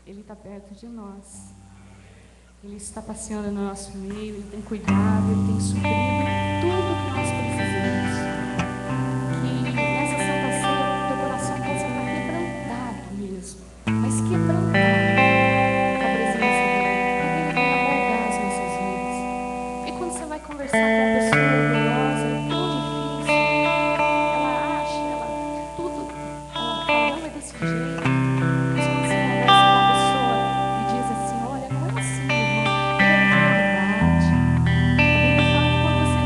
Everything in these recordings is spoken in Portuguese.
Ele está perto de nós. Ele está passeando no nosso meio, Ele tem cuidado, Ele tem suprido tudo que nós precisamos. Que nessa Santa Ceia teu coração possa estar quebrantado mesmo, mas quebrantado com a presença dEle, para que Ele venha moldar as nossas vidas. E quando você vai conversar com uma pessoa orgulhosa, é tão difícil. Ela acha, tudo, ela fala, não é desse jeito. Mas quando você conversa com uma pessoa e diz assim, olha, não é assim, irmão, ele é de verdade. A Bíblia fala que quando você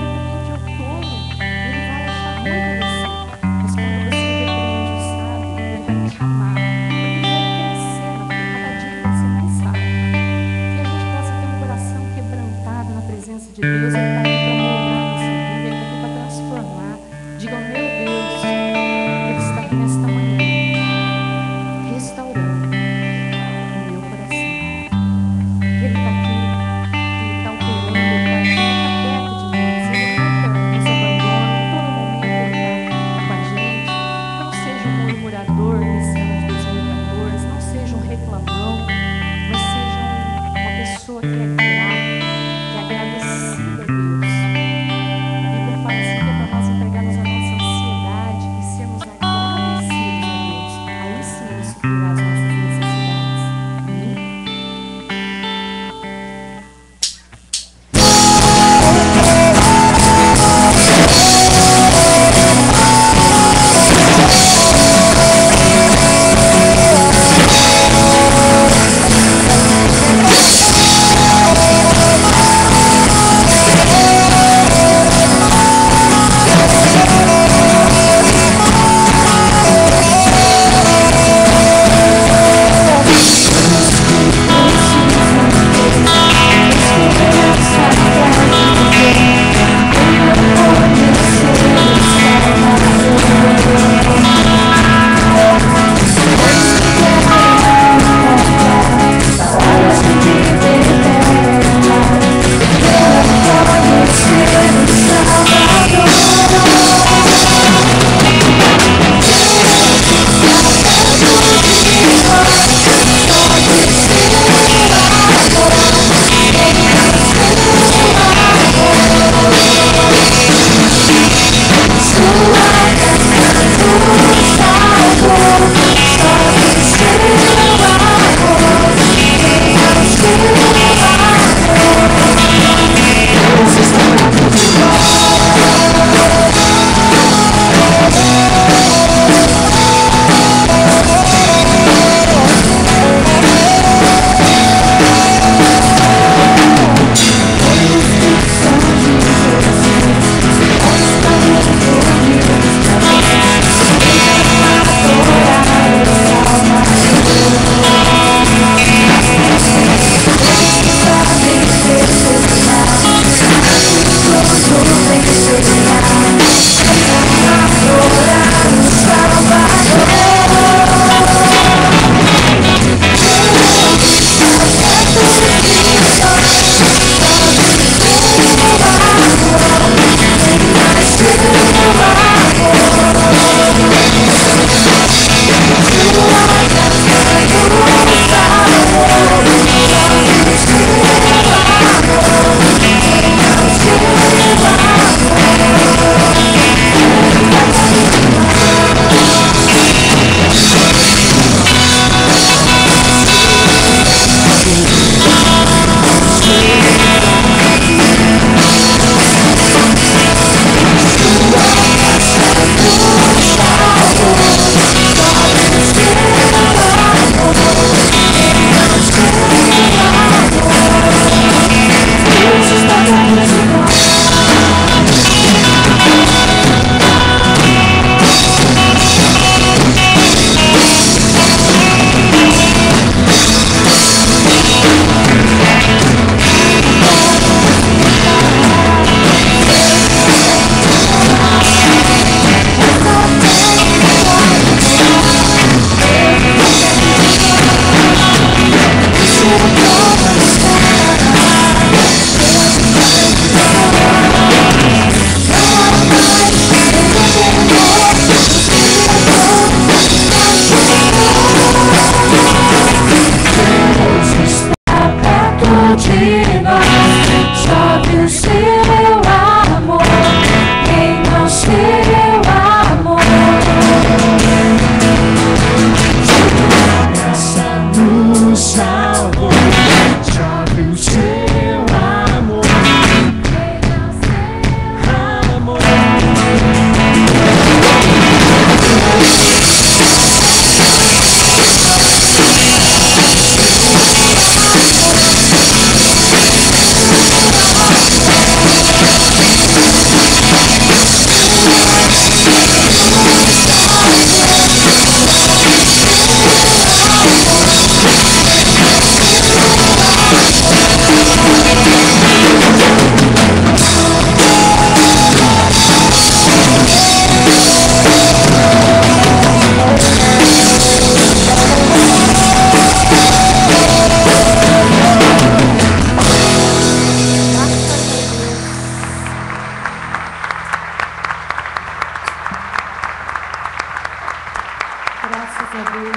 a Deus.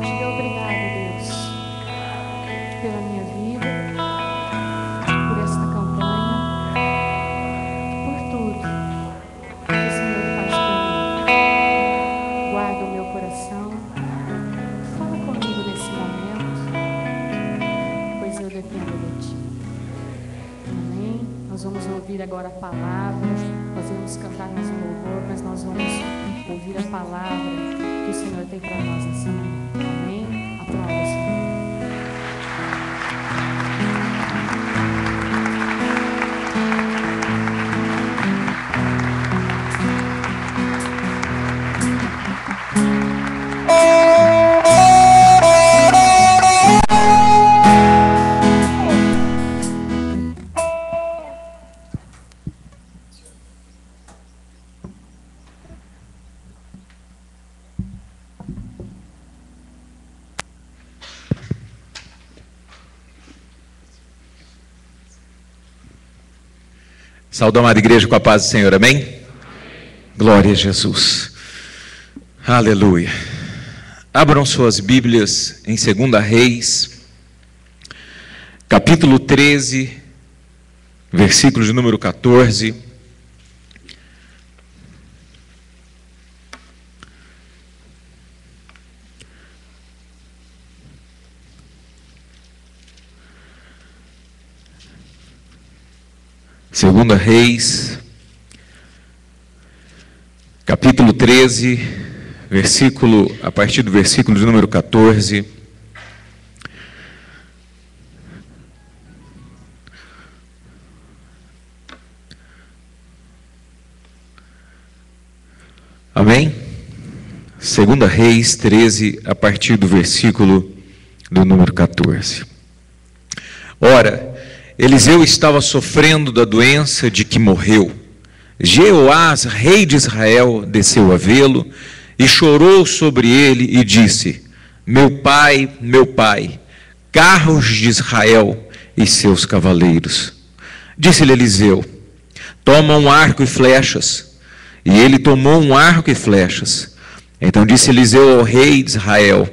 Diga obrigado, Deus, pela minha vida, por esta campanha, por tudo que o Senhor faz por mim. Guarda o meu coração. Fala comigo nesse momento, pois eu dependo de Ti. Amém? Nós vamos ouvir agora a palavra. Nós vamos cantar mais um louvor, mas nós vamos ouvir a palavra que o Senhor tem para nós nessa manhã. Amém? Aplauda o Senhor. Saúde, amada igreja, com a paz do Senhor, amém? Amém? Glória a Jesus. Aleluia. Abram suas Bíblias em 2 Reis, capítulo 13, versículo de número 14. Segunda Reis, capítulo 13, a partir do versículo de número 14. Amém? Segunda Reis 13, a partir do versículo do número 14. Ora, Eliseu estava sofrendo da doença de que morreu. Jeoás, rei de Israel, desceu a vê-lo e chorou sobre ele e disse: meu pai, carros de Israel e seus cavaleiros. Disse-lhe Eliseu: toma um arco e flechas. E ele tomou um arco e flechas. Então disse Eliseu ao rei de Israel: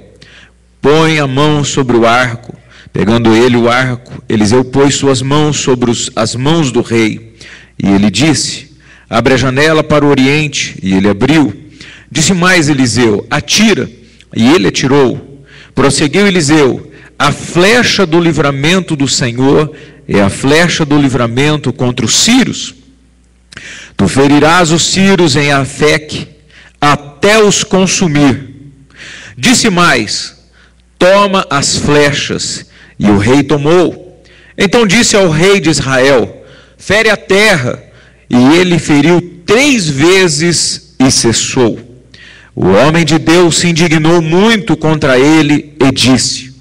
põe a mão sobre o arco. Pegando ele o arco, Eliseu pôs suas mãos sobre as mãos do rei. E ele disse: abre a janela para o oriente. E ele abriu. Disse mais Eliseu: atira. E ele atirou. Prosseguiu Eliseu: a flecha do livramento do Senhor é a flecha do livramento contra os sírios. Tu ferirás os sírios em Afeque, até os consumir. Disse mais: toma as flechas. E o rei tomou. Então disse ao rei de Israel: fere a terra. E ele feriu 3 vezes e cessou. O homem de Deus se indignou muito contra ele e disse: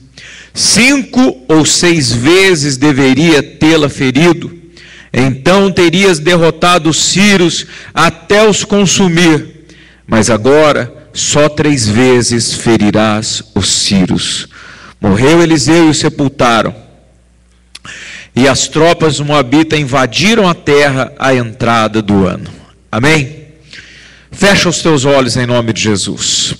5 ou 6 vezes deveria tê-la ferido. Então terias derrotado os sírios até os consumir. Mas agora só 3 vezes ferirás os sírios. Morreu Eliseu e o sepultaram. E as tropas do Moabita invadiram a terra à entrada do ano. Amém? Fecha os teus olhos em nome de Jesus.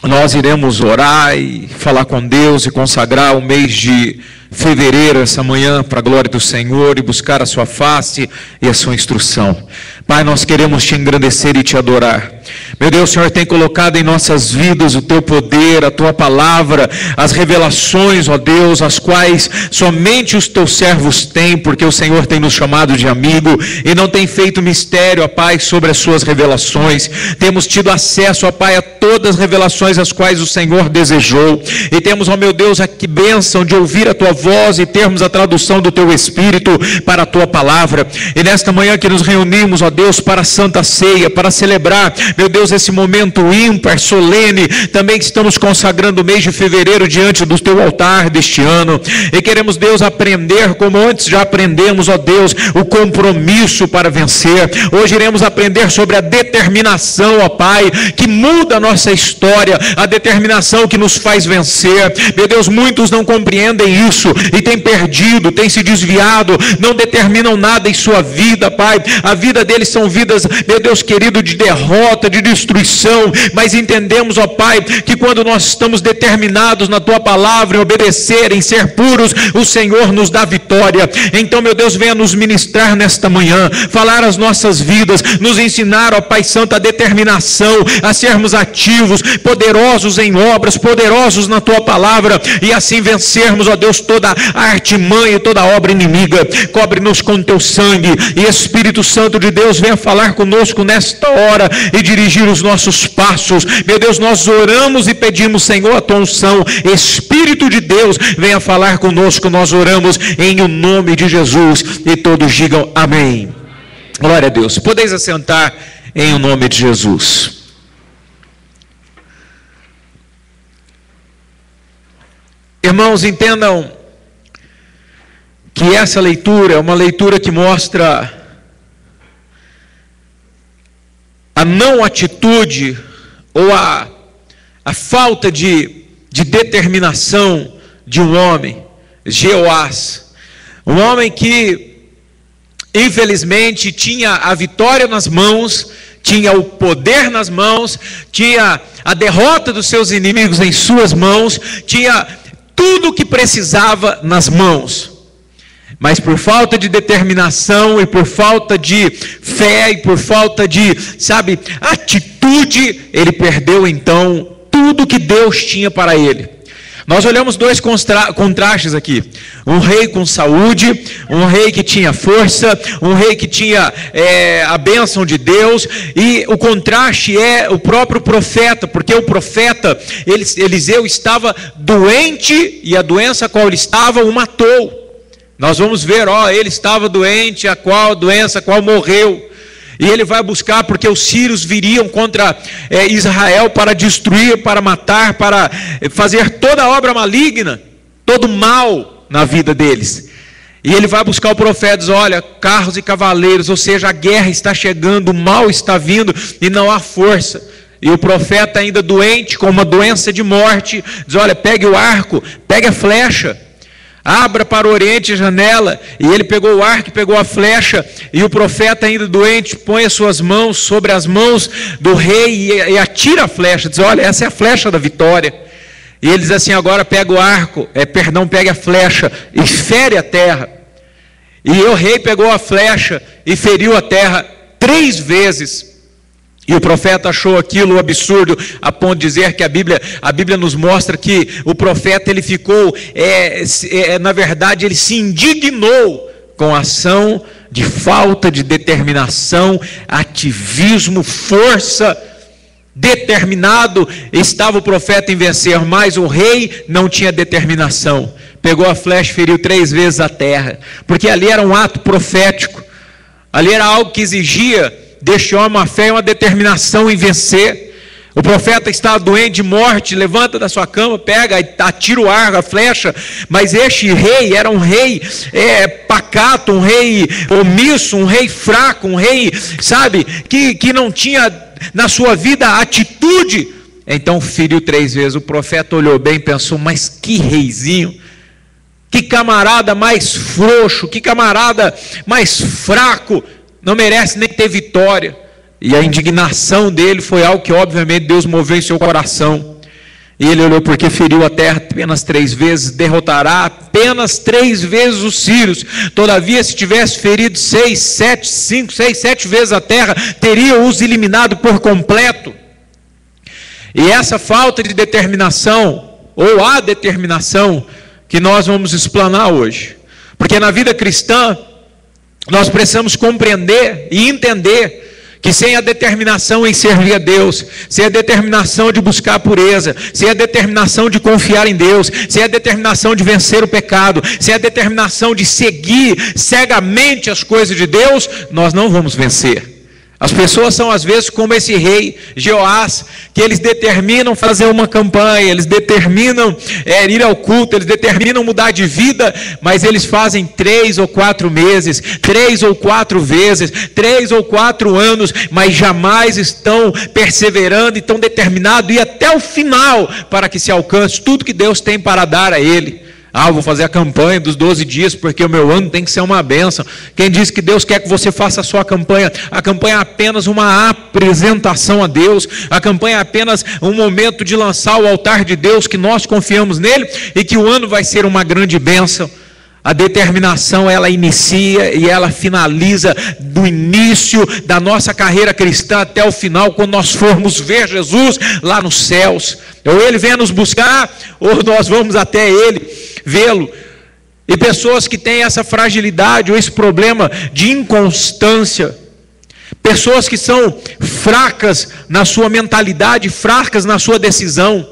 Nós iremos orar e falar com Deus e consagrar o mês de fevereiro, essa manhã, para a glória do Senhor e buscar a sua face e a sua instrução. Pai, nós queremos te engrandecer e te adorar. Meu Deus, o Senhor tem colocado em nossas vidas o teu poder, a tua palavra, as revelações, ó Deus, as quais somente os teus servos têm, porque o Senhor tem nos chamado de amigo e não tem feito mistério, ó Pai, sobre as suas revelações. Temos tido acesso, ó Pai, a todas as revelações as quais o Senhor desejou. E temos, ó meu Deus, a que bênção de ouvir a tua voz e termos a tradução do teu Espírito para a tua palavra. E nesta manhã que nos reunimos, ó Deus, para a Santa Ceia, para celebrar, meu Deus, esse momento ímpar, solene, também que estamos consagrando o mês de fevereiro diante do teu altar deste ano. E queremos, Deus, aprender como antes já aprendemos, ó Deus, o compromisso para vencer. Hoje iremos aprender sobre a determinação, ó Pai, que muda a nossa história, a determinação que nos faz vencer. Meu Deus, muitos não compreendem isso e têm perdido, têm se desviado, não determinam nada em sua vida, Pai. A vida deles são vidas, meu Deus querido, de derrota, de destruição, mas entendemos, ó Pai, que quando nós estamos determinados na Tua palavra, em obedecer, em ser puros, o Senhor nos dá vitória. Então, meu Deus, venha nos ministrar nesta manhã, falar as nossas vidas, nos ensinar, ó Pai Santo, a determinação, a sermos ativos, poderosos em obras, poderosos na Tua palavra, e assim vencermos, ó Deus, toda a artimanha e toda a obra inimiga. Cobre-nos com Teu sangue, e Espírito Santo de Deus, venha falar conosco nesta hora e dirigir os nossos passos. Meu Deus, nós oramos e pedimos, Senhor, a Tua unção. Espírito de Deus, venha falar conosco. Nós oramos em o nome de Jesus, e todos digam amém. Glória a Deus. Podeis assentar em o nome de Jesus. Irmãos, entendam que essa leitura é uma leitura que mostra a não atitude ou a falta de determinação de um homem, Jeoás, um homem que infelizmente tinha a vitória nas mãos, tinha o poder nas mãos, tinha a derrota dos seus inimigos em suas mãos, tinha tudo o que precisava nas mãos. Mas por falta de determinação e por falta de fé e por falta de, atitude, ele perdeu então tudo que Deus tinha para ele. Nós olhamos dois contrastes aqui. Um rei com saúde, um rei que tinha força, um rei que tinha a bênção de Deus, e o contraste é o próprio profeta, porque o profeta, Eliseu, estava doente, e a doença a qual ele estava o matou. Nós vamos ver, ele estava doente, a qual morreu. E ele vai buscar, porque os sírios viriam contra Israel para destruir, para matar, para fazer toda a obra maligna, todo mal na vida deles. E ele vai buscar o profeta, diz, olha, carros e cavaleiros, ou seja, a guerra está chegando, o mal está vindo e não há força. E o profeta, ainda doente, com uma doença de morte, diz, olha, pegue o arco, pegue a flecha, abra para o oriente a janela. E ele pegou o arco, pegou a flecha, e o profeta, ainda doente, põe as suas mãos sobre as mãos do rei e atira a flecha, diz, olha, essa é a flecha da vitória. E ele diz assim, agora pega o arco, pegue a flecha e fere a terra. E o rei pegou a flecha e feriu a terra 3 vezes. E o profeta achou aquilo absurdo, a ponto de dizer que a Bíblia nos mostra que o profeta, ele ficou, na verdade, ele se indignou com a ação de falta de determinação, ativismo, força. Determinado estava o profeta em vencer, mas o rei não tinha determinação. Pegou a flecha e feriu 3 vezes a terra, porque ali era um ato profético, ali era algo que exigia deste homem uma fé e uma determinação em vencer. O profeta estava doente de morte, levanta da sua cama, pega, atira o arco, a flecha, mas este rei era um rei pacato, um rei omisso, um rei fraco, um rei, que não tinha na sua vida atitude. Então feriu 3 vezes. O profeta olhou bem e pensou, mas que reizinho, que camarada mais frouxo, que camarada mais fraco, não merece nem ter vitória. E a indignação dele foi algo que obviamente Deus moveu em seu coração. E ele olhou, porque feriu a terra apenas 3 vezes, derrotará apenas 3 vezes os sírios. Todavia, se tivesse ferido 6, 7 vezes a terra, teria os eliminado por completo. E essa falta de determinação, ou a determinação, que nós vamos explanar hoje. Porque na vida cristã, nós precisamos compreender e entender que sem a determinação em servir a Deus, sem a determinação de buscar a pureza, sem a determinação de confiar em Deus, sem a determinação de vencer o pecado, sem a determinação de seguir cegamente as coisas de Deus, nós não vamos vencer. As pessoas são às vezes como esse rei Jeoás, que eles determinam fazer uma campanha, eles determinam ir ao culto, eles determinam mudar de vida, mas eles fazem 3 ou 4 meses, 3 ou 4 vezes, 3 ou 4 anos, mas jamais estão perseverando e estão determinados a ir até o final para que se alcance tudo que Deus tem para dar a ele. Ah, eu vou fazer a campanha dos 12 dias porque o meu ano tem que ser uma bênção. Quem diz que Deus quer que você faça a sua campanha? A campanha é apenas uma apresentação a Deus. A campanha é apenas um momento de lançar o altar de Deus, que nós confiamos nele e que o ano vai ser uma grande bênção. A determinação, ela inicia e ela finaliza do início da nossa carreira cristã até o final, quando nós formos ver Jesus lá nos céus. Ou Ele vem nos buscar, ou nós vamos até Ele vê-lo. E pessoas que têm essa fragilidade ou esse problema de inconstância, pessoas que são fracas na sua mentalidade, fracas na sua decisão,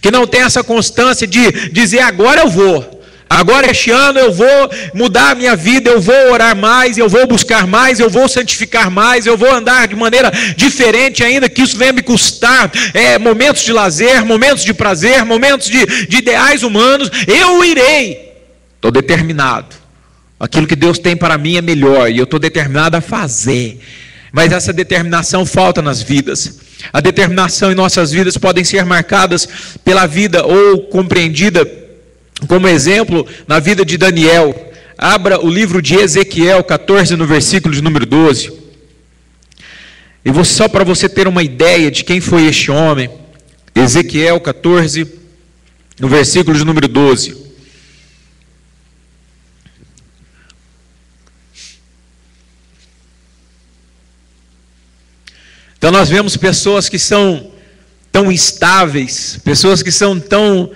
que não têm essa constância de dizer: agora eu vou. Agora este ano eu vou mudar a minha vida, eu vou orar mais, eu vou buscar mais, eu vou santificar mais, eu vou andar de maneira diferente, ainda que isso venha me custar momentos de lazer, momentos de prazer, momentos de ideais humanos. Eu irei, estou determinado. Aquilo que Deus tem para mim é melhor e eu estou determinado a fazer. Mas essa determinação falta nas vidas. A determinação em nossas vidas podem ser marcadas pela vida ou compreendida como exemplo na vida de Daniel. Abra o livro de Ezequiel 14, no versículo de número 12. E só para você ter uma ideia de quem foi este homem, Ezequiel 14, no versículo de número 12. Então nós vemos pessoas que são tão instáveis, pessoas que são tão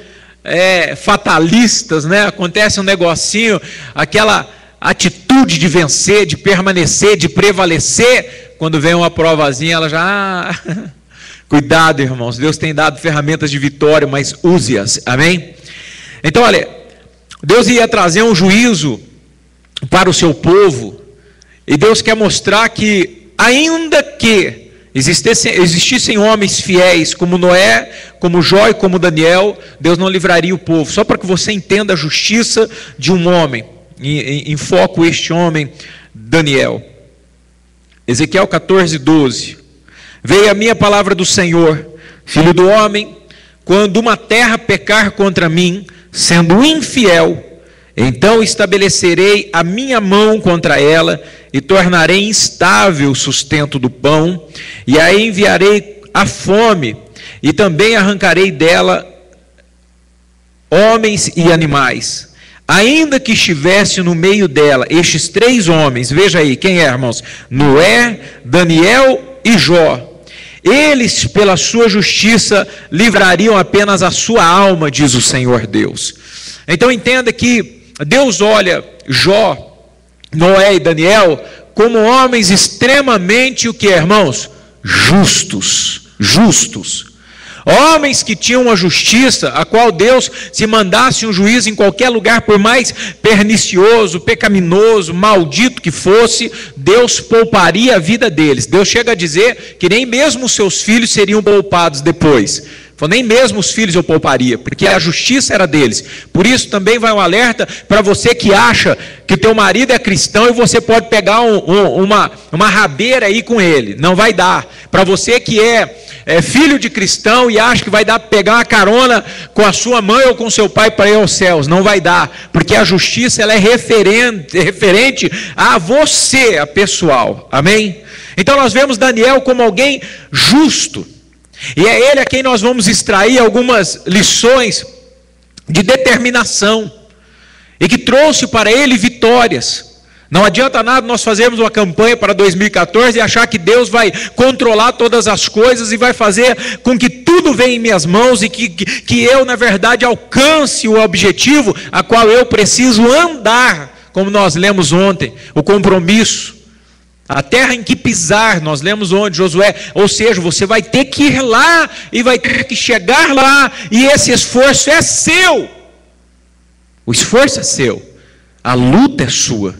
fatalistas, né? Acontece um negocinho, aquela atitude de vencer, de permanecer, de prevalecer, quando vem uma provazinha, ela já... Cuidado, irmãos, Deus tem dado ferramentas de vitória, mas use-as, amém? Então, olha, Deus ia trazer um juízo para o seu povo, e Deus quer mostrar que, ainda que existissem homens fiéis como Noé, como Jó e como Daniel, Deus não livraria o povo. Só para que você entenda a justiça de um homem, em foco este homem, Daniel. Ezequiel 14, 12. Veio a minha palavra do Senhor: filho do homem, quando uma terra pecar contra mim, sendo infiel, então estabelecerei a minha mão contra ela, e tornarei instável o sustento do pão, e aí enviarei a fome, e também arrancarei dela homens e animais. Ainda que estivesse no meio dela estes 3 homens, veja aí, quem é, irmãos? Noé, Daniel e Jó. Eles, pela sua justiça, livrariam apenas a sua alma, diz o Senhor Deus. Então entenda que Deus olha Jó, Noé e Daniel como homens extremamente, o que, irmãos? Justos. Homens que tinham uma justiça, a qual Deus, se mandasse um juiz em qualquer lugar, por mais pernicioso, pecaminoso, maldito que fosse, Deus pouparia a vida deles. Deus chega a dizer que nem mesmo os seus filhos seriam poupados depois. Nem mesmo os filhos eu pouparia, porque a justiça era deles. Por isso também vai um alerta para você que acha que o teu marido é cristão e você pode pegar uma rabeira aí com ele. Não vai dar. Para você que é filho de cristão e acha que vai dar para pegar uma carona com a sua mãe ou com seu pai para ir aos céus. Não vai dar, porque a justiça ela é referente a você, a pessoal. Amém? Então nós vemos Daniel como alguém justo. E é ele a quem nós vamos extrair algumas lições de determinação, e que trouxe para ele vitórias. Não adianta nada nós fazermos uma campanha para 2014 e achar que Deus vai controlar todas as coisas e vai fazer com que tudo venha em minhas mãos e que eu, na verdade, alcance o objetivo a qual eu preciso andar, como nós lemos ontem, o compromisso. A terra em que pisar, nós lemos onde? Josué. Ou seja, você vai ter que ir lá e vai ter que chegar lá, e esse esforço é seu. O esforço é seu, a luta é sua,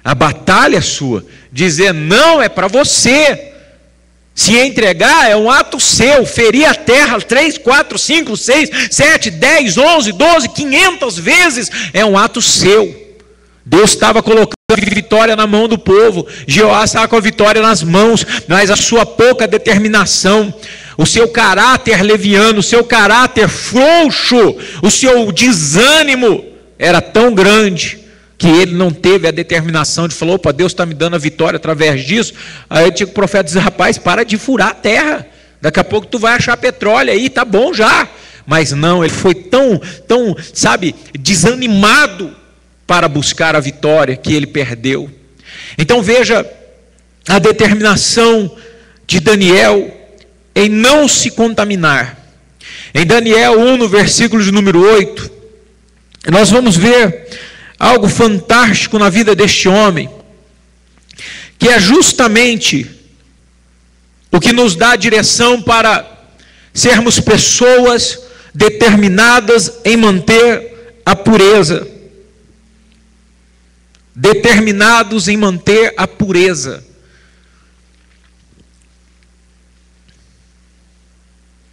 a batalha é sua. Dizer não é para você. Se entregar é um ato seu. Ferir a terra 3, 4, 5, 6, 7, 10, 11, 12, 500 vezes é um ato seu. Deus estava colocando a vitória na mão do povo. Jeoás estava com a vitória nas mãos, mas a sua pouca determinação. o seu caráter leviano, o seu caráter frouxo, o seu desânimo era tão grande que ele não teve a determinação de falar: opa, Deus está me dando a vitória através disso. Aí o profeta diz: rapaz, para de furar a terra, daqui a pouco tu vai achar petróleo aí, tá bom já. Mas não, ele foi tão, desanimado para buscar a vitória que ele perdeu. Então veja a determinação de Daniel em não se contaminar. Em Daniel 1, no versículo de número 8, nós vamos ver algo fantástico na vida deste homem, que é justamente o que nos dá a direção para sermos pessoas determinadas em manter a pureza. Determinados em manter a pureza.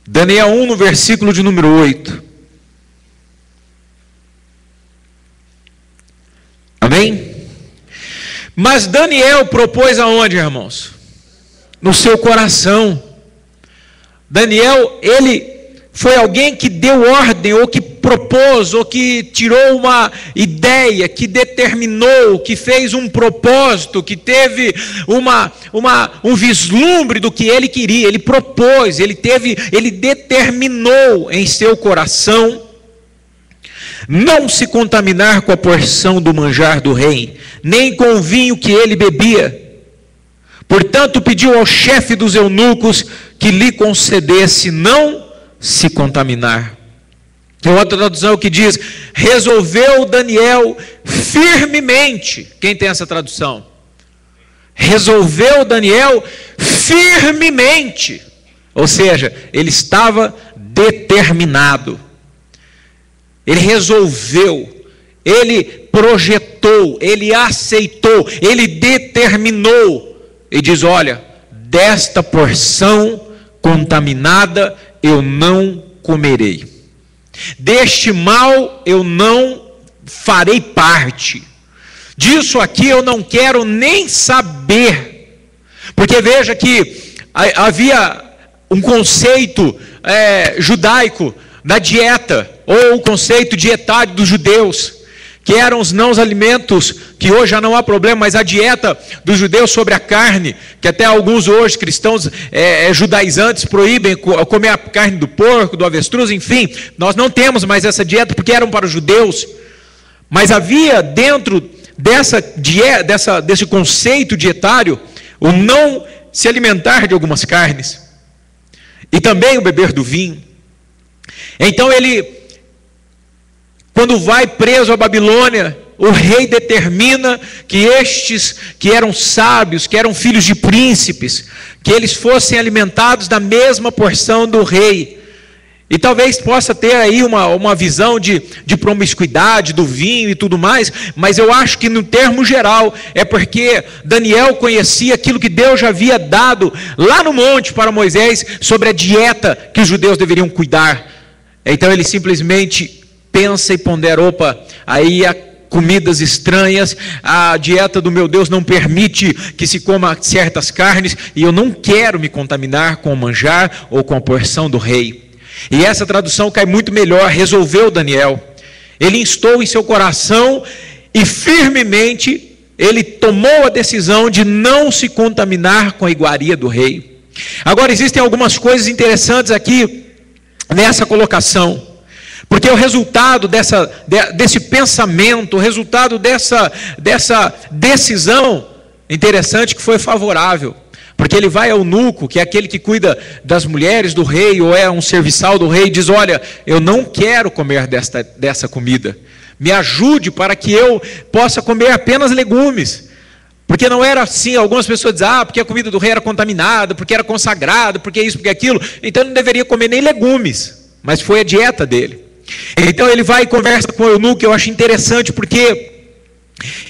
Daniel 1, no versículo de número 8. Amém? Mas Daniel propôs aonde, irmãos? No seu coração. Daniel, ele foi alguém que deu ordem, ou que propôs, ou que tirou uma ideia, que determinou, que fez um propósito, que teve um vislumbre do que ele queria. Ele propôs, ele determinou em seu coração não se contaminar com a porção do manjar do rei, nem com o vinho que ele bebia. Portanto, pediu ao chefe dos eunucos que lhe concedesse não se contaminar. Tem outra tradução que diz: resolveu Daniel firmemente. Quem tem essa tradução? Resolveu Daniel firmemente. Ou seja, ele estava determinado. Ele resolveu, ele projetou, ele aceitou, ele determinou. E diz: olha, desta porção contaminada eu não comerei. Deste mal eu não farei parte. Disso aqui eu não quero nem saber. Porque veja que havia um conceito judaico da dieta, ou o conceito dietário dos judeus, que eram os não alimentos, que hoje já não há problema, mas a dieta dos judeus sobre a carne, que até alguns hoje cristãos judaizantes proíbem comer a carne do porco, do avestruz, enfim, nós não temos mais essa dieta porque eram para os judeus. Mas havia dentro desse conceito dietário o não se alimentar de algumas carnes, e também o beber do vinho. Então ele, quando vai preso à Babilônia, o rei determina que estes que eram sábios, que eram filhos de príncipes, que eles fossem alimentados da mesma porção do rei. E talvez possa ter aí uma visão de promiscuidade do vinho e tudo mais, mas eu acho que no termo geral é porque Daniel conhecia aquilo que Deus já havia dado lá no monte para Moisés sobre a dieta que os judeus deveriam cuidar. Então ele simplesmente pensa e pondera: opa, aí há comidas estranhas, a dieta do meu Deus não permite que se coma certas carnes, e eu não quero me contaminar com o manjar ou com a porção do rei. E essa tradução cai muito melhor. Resolveu Daniel, ele instou em seu coração e firmemente ele tomou a decisão de não se contaminar com a iguaria do rei. Agora existem algumas coisas interessantes aqui nessa colocação, porque o resultado desse pensamento, o resultado dessa decisão, interessante que foi favorável, porque ele vai ao eunuco, que é aquele que cuida das mulheres do rei, ou é um serviçal do rei, e diz: olha, eu não quero comer dessa comida, me ajude para que eu possa comer apenas legumes. Porque não era assim. Algumas pessoas dizem: porque a comida do rei era contaminada, porque era consagrado, porque isso, porque aquilo, então não deveria comer nem legumes. Mas foi a dieta dele. Então ele vai e conversa com o eunuco. Eu acho interessante porque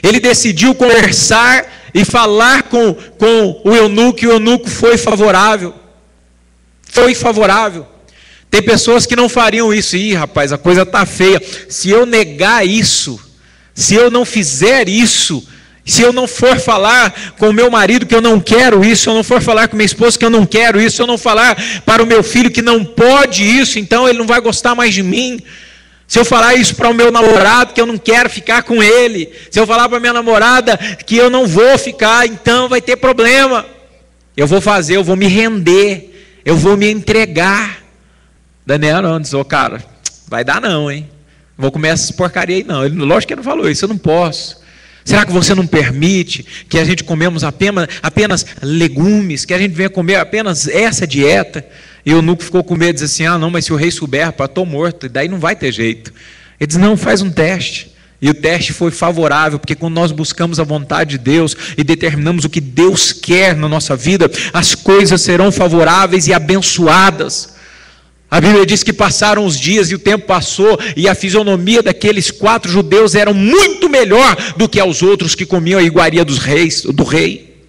ele decidiu conversar e falar com o eunuco, e o eunuco foi favorável. Foi favorável. Tem pessoas que não fariam isso. Ih, rapaz, a coisa está feia. Se eu negar isso, se eu não fizer isso, Se eu não for falar com o meu marido que eu não quero isso, se eu não for falar com minha esposa que eu não quero isso, se eu não falar para o meu filho que não pode isso, então ele não vai gostar mais de mim. Se eu falar isso para o meu namorado que eu não quero ficar com ele, se eu falar para a minha namorada que eu não vou ficar, então vai ter problema. Eu vou fazer, eu vou me render, eu vou me entregar. Daniel não disse, cara, vai dar não, hein? Não vou comer essas porcaria aí não. Ele, lógico que ele não falou isso, eu não posso. Será que você não permite que a gente comemos apenas legumes, que a gente venha comer apenas essa dieta? E o eunuco ficou com medo, disse assim, não, mas se o rei souber, estou morto, e daí não vai ter jeito. Ele disse, não, faz um teste. E o teste foi favorável, porque quando nós buscamos a vontade de Deus e determinamos o que Deus quer na nossa vida, as coisas serão favoráveis e abençoadas. A Bíblia diz que passaram os dias e o tempo passou e a fisionomia daqueles 4 judeus era muito melhor do que aos outros que comiam a iguaria do rei.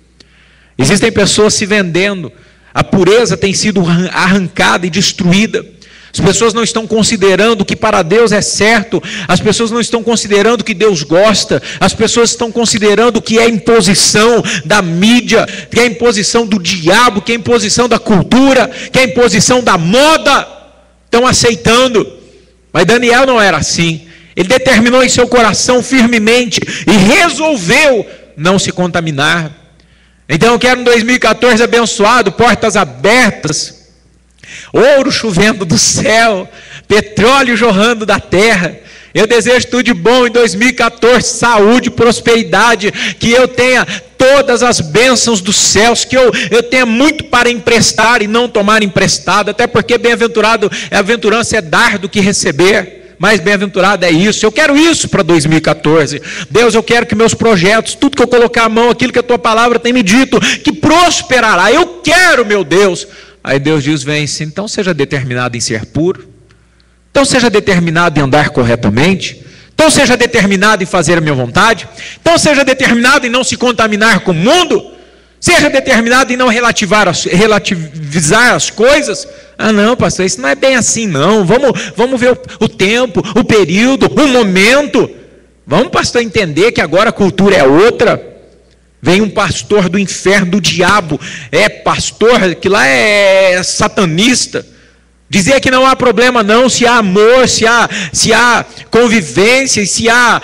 Existem pessoas se vendendo, a pureza tem sido arrancada e destruída. As pessoas não estão considerando o que para Deus é certo, as pessoas não estão considerando o que Deus gosta, as pessoas estão considerando o que é imposição da mídia, que é imposição do diabo, que é imposição da cultura, que é imposição da moda. Estão aceitando. Mas Daniel não era assim. Ele determinou em seu coração firmemente e resolveu não se contaminar. Então eu quero um 2014 abençoado, portas abertas, ouro chovendo do céu, petróleo jorrando da terra. Eu desejo tudo de bom em 2014, saúde, prosperidade, que eu tenha todas as bênçãos dos céus, que eu tenha muito para emprestar e não tomar emprestado, até porque aventurança é dar do que receber, mais bem-aventurado é isso. Eu quero isso para 2014. Deus, eu quero que meus projetos, tudo que eu colocar a mão, aquilo que a tua palavra tem me dito, que prosperará. Eu quero, meu Deus. Aí Deus diz, vence, então seja determinado em ser puro. Então seja determinado em andar corretamente. Então seja determinado em fazer a minha vontade. Então seja determinado em não se contaminar com o mundo. Seja determinado em não relativizar as coisas. Não, pastor, isso não é bem assim não. Vamos ver o tempo, o período, o momento. Vamos, pastor, entender que agora a cultura é outra. Vem um pastor do inferno, do diabo. É pastor que lá é satanista. Dizer que não há problema não, se há amor, se há convivência, se há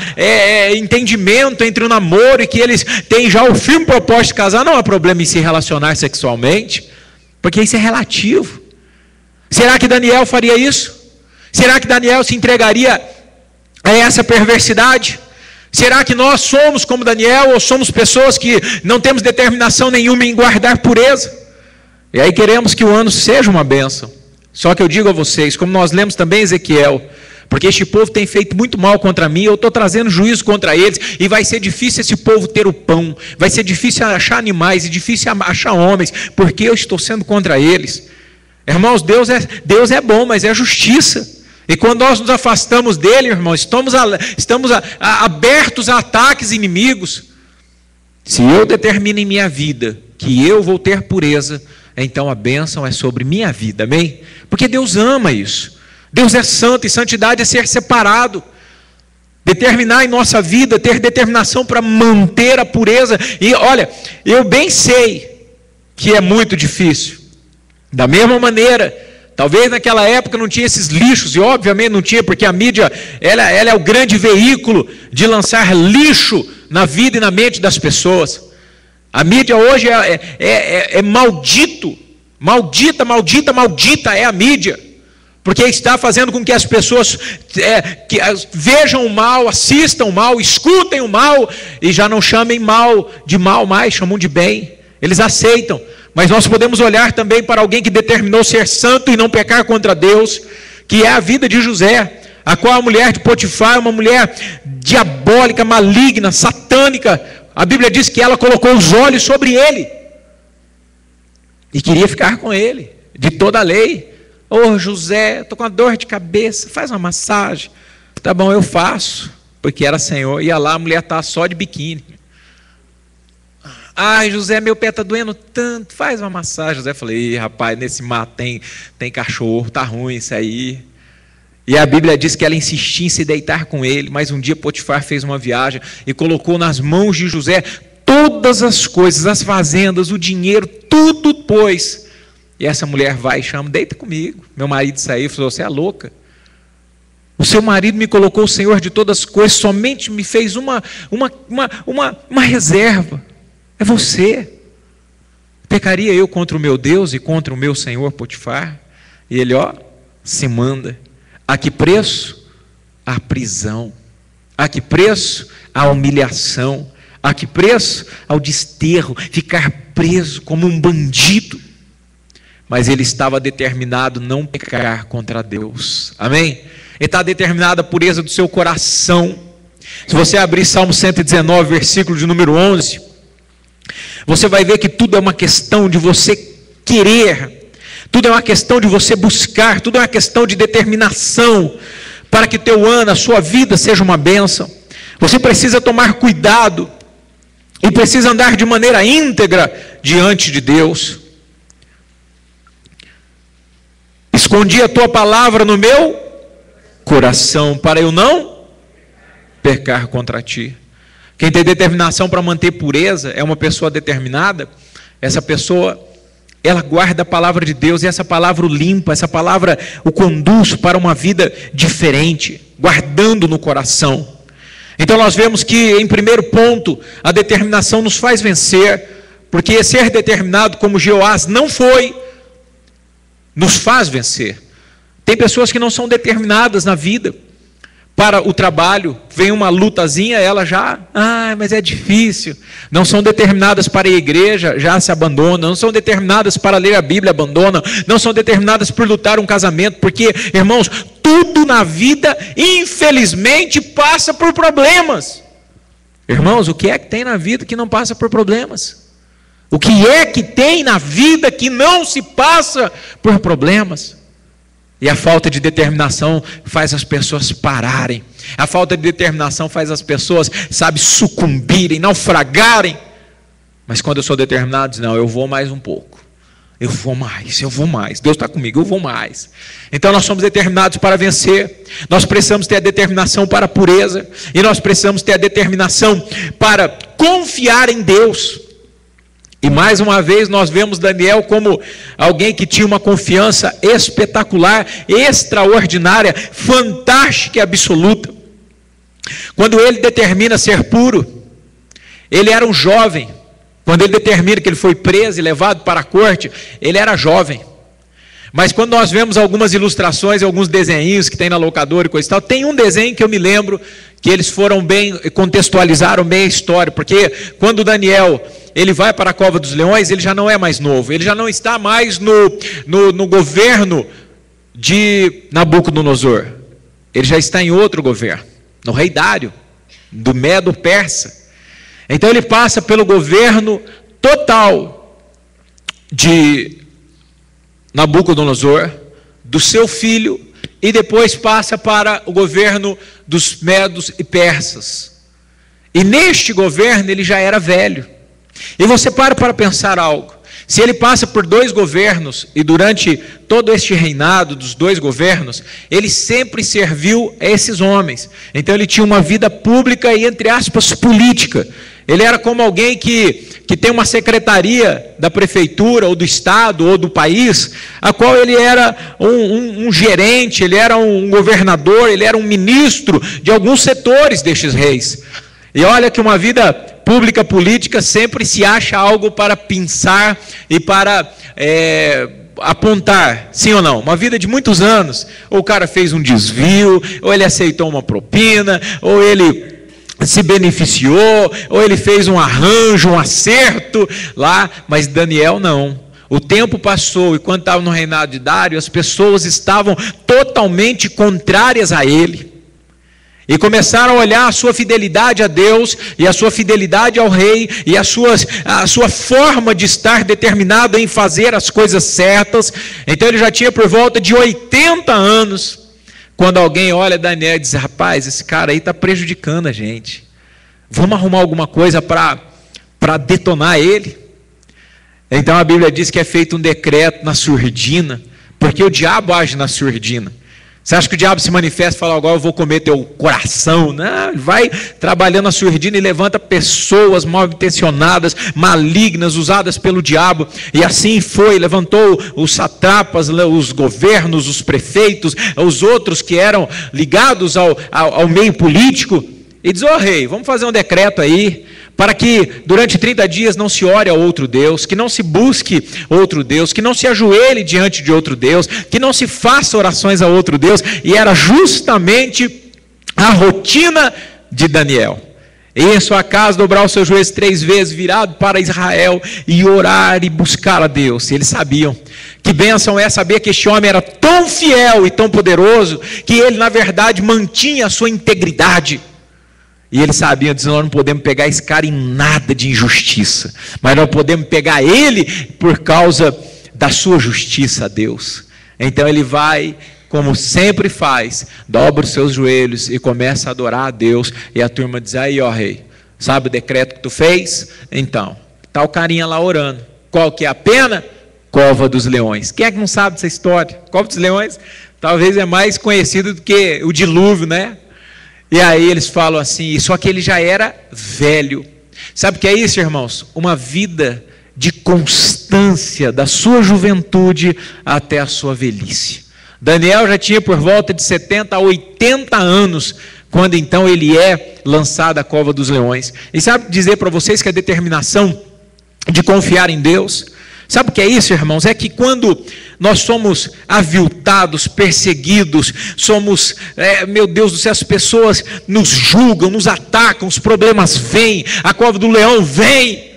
entendimento entre o namoro e que eles têm já o firme propósito de casar, não há problema em se relacionar sexualmente, porque isso é relativo. Será que Daniel faria isso? Será que Daniel se entregaria a essa perversidade? Será que nós somos como Daniel ou somos pessoas que não temos determinação nenhuma em guardar pureza? E aí queremos que o ano seja uma bênção. Só que eu digo a vocês, como nós lemos também Ezequiel, porque este povo tem feito muito mal contra mim, eu estou trazendo juízo contra eles, e vai ser difícil esse povo ter o pão, vai ser difícil achar animais, e difícil achar homens, porque eu estou sendo contra eles. Irmãos, Deus é bom, mas é justiça. E quando nós nos afastamos dele, irmãos, estamos abertos a ataques inimigos. Se eu determino em minha vida que eu vou ter pureza, então a bênção é sobre minha vida, amém? Porque Deus ama isso. Deus é santo e santidade é ser separado. Determinar em nossa vida, ter determinação para manter a pureza. E olha, eu bem sei que é muito difícil. Da mesma maneira, talvez naquela época não tinha esses lixos, e obviamente não tinha, porque a mídia ela é o grande veículo de lançar lixo na vida e na mente das pessoas. A mídia hoje é maldito, maldita é a mídia, porque está fazendo com que as pessoas vejam o mal, assistam o mal, escutem o mal, e já não chamem mal de mal mais, chamam de bem, eles aceitam. Mas nós podemos olhar também para alguém que determinou ser santo e não pecar contra Deus, que é a vida de José, a qual a mulher de Potifar é uma mulher diabólica, maligna, satânica. A Bíblia diz que ela colocou os olhos sobre ele e queria ficar com ele, de toda a lei. José, estou com uma dor de cabeça, faz uma massagem. Tá bom, eu faço, porque era Senhor. Ia lá, a mulher está só de biquíni. José, meu pé está doendo tanto, faz uma massagem. José, falei, rapaz, nesse mato tem cachorro, tá ruim isso aí. E a Bíblia diz que ela insistia em se deitar com ele, mas um dia Potifar fez uma viagem e colocou nas mãos de José todas as coisas, as fazendas, o dinheiro, tudo pôs. E essa mulher vai e chama: deita comigo. Meu marido saiu e falou: você é louca. O seu marido me colocou o Senhor de todas as coisas, somente me fez uma reserva. É você. Pecaria eu contra o meu Deus e contra o meu Senhor Potifar? E ele, se manda. A que preço? A prisão. A que preço? A humilhação. A que preço? Ao desterro, ficar preso como um bandido. Mas ele estava determinado a não pecar contra Deus. Amém? Ele está determinado a pureza do seu coração. Se você abrir Salmo 119, versículo de número 11, você vai ver que tudo é uma questão de você querer, tudo é uma questão de você buscar, tudo é uma questão de determinação, para que teu ano, a sua vida seja uma bênção. Você precisa tomar cuidado, e precisa andar de maneira íntegra diante de Deus. Escondi a tua palavra no meu coração, para eu não pecar contra ti. Quem tem determinação para manter pureza é uma pessoa determinada. Essa pessoa, ela guarda a palavra de Deus, e essa palavra o limpa, essa palavra o conduz para uma vida diferente, guardando no coração. Então nós vemos que, em primeiro ponto, a determinação nos faz vencer, porque ser determinado como Jeoás não foi, nos faz vencer. Tem pessoas que não são determinadas na vida para o trabalho, vem uma lutazinha, ela já, mas é difícil. Não são determinadas para a igreja, já se abandonam. Não são determinadas para ler a Bíblia, abandonam. Não são determinadas por lutar um casamento, porque, irmãos, tudo na vida, infelizmente, passa por problemas. Irmãos, o que é que tem na vida que não passa por problemas? O que é que tem na vida que não se passa por problemas? E a falta de determinação faz as pessoas pararem. A falta de determinação faz as pessoas, sucumbirem, naufragarem. Mas quando eu sou determinado, diz: não, eu vou mais um pouco. Eu vou mais. Deus está comigo, eu vou mais. Então nós somos determinados para vencer. Nós precisamos ter a determinação para a pureza. E nós precisamos ter a determinação para confiar em Deus. E mais uma vez nós vemos Daniel como alguém que tinha uma confiança espetacular, extraordinária, fantástica e absoluta. Quando ele determina ser puro, ele era um jovem. Quando ele determina que ele foi preso e levado para a corte, ele era jovem. Mas quando nós vemos algumas ilustrações, alguns desenhinhos que tem na locadora e coisa e tal, tem um desenho que eu me lembro que eles foram bem, contextualizaram bem a história, porque quando Daniel ele vai para a cova dos leões, ele já não é mais novo, ele já não está mais no governo de Nabucodonosor, ele já está em outro governo, no rei Dário, do Medo-Persa. Então ele passa pelo governo total de Nabucodonosor, do seu filho, e depois passa para o governo dos Medos e Persas. E neste governo ele já era velho. E você para pensar algo. Se ele passa por 2 governos, e durante todo este reinado dos 2 governos, ele sempre serviu a esses homens. Então ele tinha uma vida pública e, entre aspas, política. Ele era como alguém que tem uma secretaria da prefeitura, ou do estado, ou do país, a qual ele era um gerente, ele era um governador, ele era um ministro de alguns setores destes reis. E olha que uma vida pública, política, sempre se acha algo para pensar e para apontar, sim ou não? Uma vida de muitos anos, ou o cara fez um desvio, ou ele aceitou uma propina, ou ele se beneficiou, ou ele fez um arranjo, um acerto lá, mas Daniel não. O tempo passou, e quando estava no reinado de Dário, as pessoas estavam totalmente contrárias a ele. E começaram a olhar a sua fidelidade a Deus, e a sua fidelidade ao rei, e a sua forma de estar determinado em fazer as coisas certas. Então ele já tinha por volta de 80 anos, quando alguém olha Daniel e diz: rapaz, esse cara aí está prejudicando a gente. Vamos arrumar alguma coisa para detonar ele? Então a Bíblia diz que é feito um decreto na surdina, porque o diabo age na surdina. Você acha que o diabo se manifesta e fala, agora eu vou comer teu coração? Não, ele vai trabalhando a surdina e levanta pessoas mal intencionadas, malignas, usadas pelo diabo. E assim foi, levantou os satrapas, os governos, os prefeitos, os outros que eram ligados ao meio político. E diz, rei, vamos fazer um decreto aí, para que durante 30 dias não se ore a outro Deus, que não se busque outro Deus, que não se ajoelhe diante de outro Deus, que não se faça orações a outro Deus. E era justamente a rotina de Daniel. Ir em sua casa, dobrar os seus joelhos 3 vezes, virado para Israel, e orar e buscar a Deus. E eles sabiam que bênção é saber que este homem era tão fiel e tão poderoso, que ele na verdade mantinha a sua integridade. E eles sabiam, dizendo, nós não podemos pegar esse cara em nada de injustiça, mas nós podemos pegar ele por causa da sua justiça a Deus. Então ele vai, como sempre faz, dobra os seus joelhos e começa a adorar a Deus. E a turma diz, aí rei, sabe o decreto que tu fez? Então, está o carinha lá orando. Qual que é a pena? Cova dos leões. Quem é que não sabe dessa história? Cova dos leões talvez é mais conhecido do que o dilúvio, né? E aí eles falam assim, só que ele já era velho. Sabe o que é isso, irmãos? Uma vida de constância da sua juventude até a sua velhice. Daniel já tinha por volta de 70 a 80 anos, quando então ele é lançado à cova dos leões. E sabe dizer para vocês que a determinação de confiar em Deus, sabe o que é isso, irmãos? É que quando nós somos aviltados, perseguidos, somos, meu Deus do céu, as pessoas nos julgam, nos atacam, os problemas vêm, a cova do leão vem,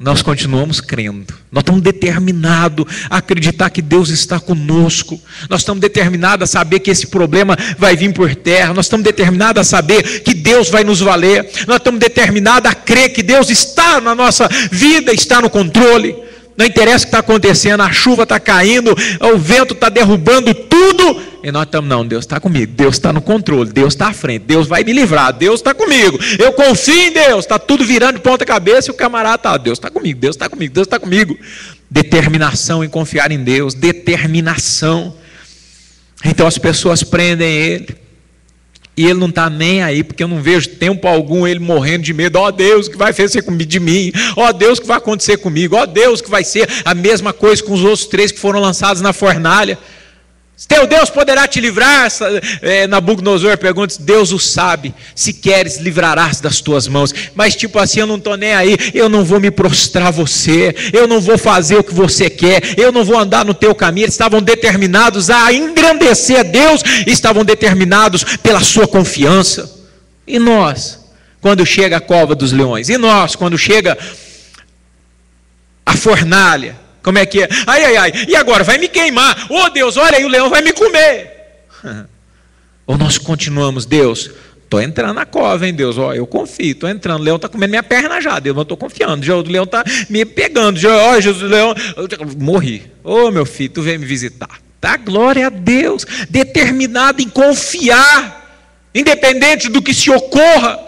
nós continuamos crendo. Nós estamos determinados a acreditar que Deus está conosco. Nós estamos determinados a saber que esse problema vai vir por terra. Nós estamos determinados a saber que Deus vai nos valer. Nós estamos determinados a crer que Deus está na nossa vida, está no controle. Não interessa o que está acontecendo, a chuva está caindo, o vento está derrubando tudo, e nós estamos, não, Deus está comigo, Deus está no controle, Deus está à frente, Deus vai me livrar, Deus está comigo, eu confio em Deus, está tudo virando de ponta cabeça e o camarada está, Deus está comigo, Deus está comigo, Deus está comigo. Determinação em confiar em Deus, determinação. Então as pessoas prendem ele, e ele não está nem aí, porque eu não vejo tempo algum ele morrendo de medo. Ó Deus, o que vai fazer de mim? Ó Deus, o que vai acontecer comigo? Ó Deus, que vai ser a mesma coisa com os outros 3 que foram lançados na fornalha. Teu Deus poderá te livrar? Nabucodonosor pergunta, Deus o sabe, se queres livrarás das tuas mãos. Mas tipo assim, eu não estou nem aí, eu não vou me prostrar a você, eu não vou fazer o que você quer, eu não vou andar no teu caminho. Eles estavam determinados a engrandecer a Deus, estavam determinados pela sua confiança. E nós, quando chega a cova dos leões? E nós, quando chega a fornalha? Como é que é? Ai, e agora? Vai me queimar. Oh Deus, olha aí, o leão vai me comer. Ou nós continuamos, Deus, estou entrando na cova, hein Deus, eu confio, estou entrando, o leão está comendo minha perna já, Deus, eu estou confiando, o leão está me pegando, Jesus, o leão, morri. Oh meu filho, tu veio me visitar. Tá, glória a Deus, determinado em confiar, independente do que se ocorra.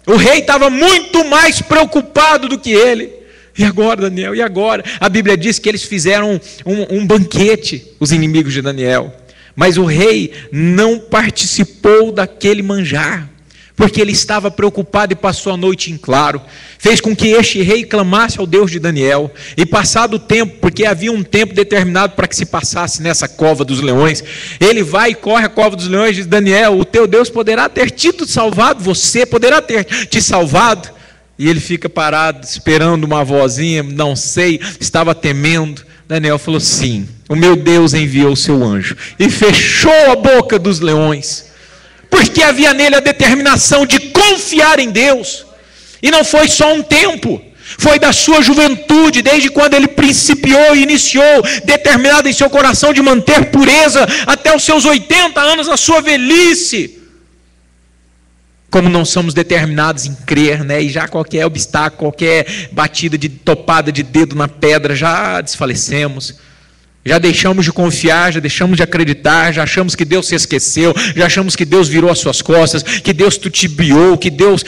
O rei estava muito mais preocupado do que ele. E agora, Daniel, e agora? A Bíblia diz que eles fizeram um banquete, os inimigos de Daniel. Mas o rei não participou daquele manjar, porque ele estava preocupado e passou a noite em claro. Fez com que este rei clamasse ao Deus de Daniel. E passado o tempo, porque havia um tempo determinado para que se passasse nessa cova dos leões, ele vai e corre a cova dos leões e diz, Daniel, o teu Deus poderá ter te salvado, você poderá ter te salvado. E ele fica parado, esperando uma vozinha, não sei, estava temendo. Daniel falou, sim, o meu Deus enviou o seu anjo e fechou a boca dos leões, porque havia nele a determinação de confiar em Deus. E não foi só um tempo, foi da sua juventude, desde quando ele principiou e iniciou, determinado em seu coração de manter pureza, até os seus 80 anos, na sua velhice. Como não somos determinados em crer, né? E já qualquer obstáculo, qualquer batida de topada de dedo na pedra, já desfalecemos, já deixamos de confiar, já deixamos de acreditar, já achamos que Deus se esqueceu, já achamos que Deus virou as suas costas, que Deus tutibiou, que Deus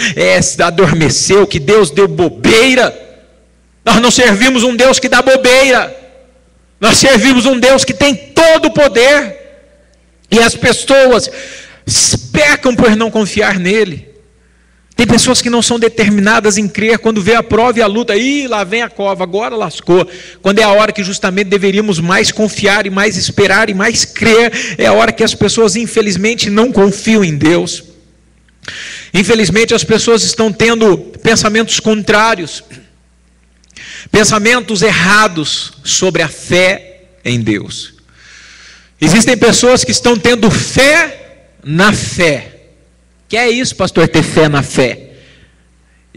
adormeceu, que Deus deu bobeira. Nós não servimos um Deus que dá bobeira, nós servimos um Deus que tem todo o poder. E as pessoas pecam por não confiar nele. Tem pessoas que não são determinadas em crer, quando vê a prova e a luta, lá vem a cova, agora lascou. Quando é a hora que justamente deveríamos mais confiar e mais esperar e mais crer, é a hora que as pessoas infelizmente não confiam em Deus. Infelizmente as pessoas estão tendo pensamentos contrários, pensamentos errados sobre a fé em Deus. Existem pessoas que estão tendo fé na fé. Que é isso, pastor, ter fé na fé?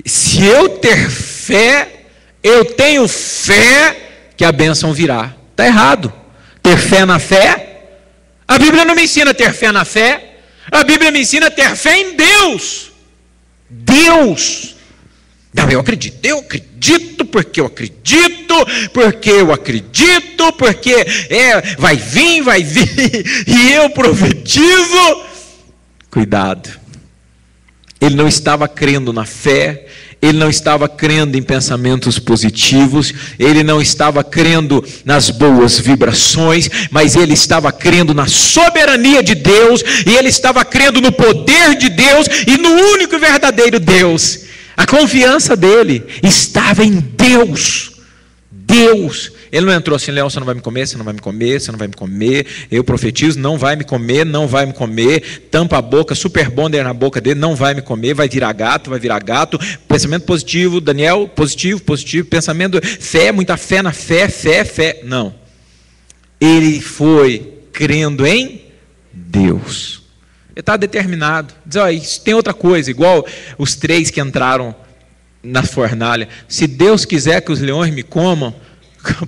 Se eu ter fé, eu tenho fé que a bênção virá. Está errado. Ter fé na fé? A Bíblia não me ensina a ter fé na fé. A Bíblia me ensina a ter fé em Deus. Deus. Não, eu acredito porque eu acredito, porque vai vir, e eu profetizo. Cuidado. Ele não estava crendo na fé, ele não estava crendo em pensamentos positivos, ele não estava crendo nas boas vibrações, mas ele estava crendo na soberania de Deus, e ele estava crendo no poder de Deus e no único e verdadeiro Deus. A confiança dele estava em Deus. Deus. Ele não entrou assim: Leão, você não vai me comer, você não vai me comer, você não vai me comer. Eu profetizo, não vai me comer, não vai me comer. Tampa a boca, super bonder na boca dele, não vai me comer, vai virar gato, vai virar gato. Pensamento positivo, Daniel, positivo. Pensamento, fé, muita fé na fé, fé. Não. Ele foi crendo em Deus. Ele está determinado. Diz, isso tem outra coisa, igual os 3 que entraram na fornalha. Se Deus quiser que os leões me comam,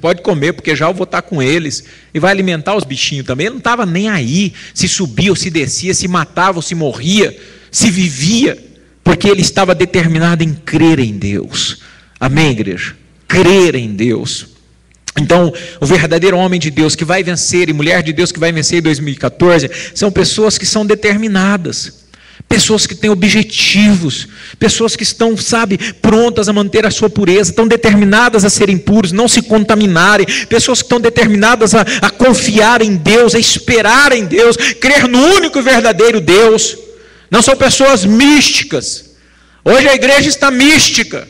pode comer, porque já eu vou estar com eles. E vai alimentar os bichinhos também. Ele não estava nem aí se subia ou se descia, se matava ou se morria, se vivia, porque ele estava determinado em crer em Deus. Amém, igreja? Crer em Deus. Então, o verdadeiro homem de Deus que vai vencer, e mulher de Deus que vai vencer em 2014, são pessoas que são determinadas, pessoas que têm objetivos, pessoas que estão, prontas a manter a sua pureza, estão determinadas a serem puros, não se contaminarem, pessoas que estão determinadas a confiar em Deus, a esperar em Deus, crer no único e verdadeiro Deus. Não são pessoas místicas. Hoje a igreja está mística.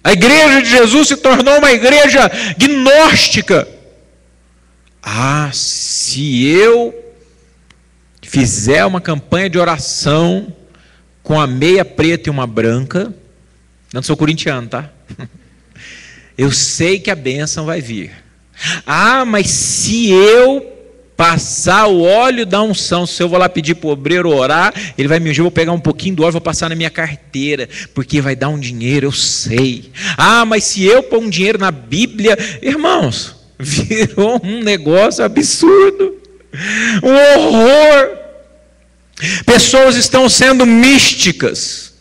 A igreja de Jesus se tornou uma igreja gnóstica. Se eu fizer uma campanha de oração com a meia preta e uma branca, não sou corintiano, tá? Eu sei que a bênção vai vir. Mas se eu passar o óleo da unção, se eu vou lá pedir para o obreiro orar, ele vai me ungir, eu vou pegar um pouquinho do óleo, vou passar na minha carteira, porque vai dar um dinheiro, eu sei. Mas se eu pôr um dinheiro na Bíblia, irmãos, virou um negócio absurdo, um horror. Pessoas estão sendo místicas,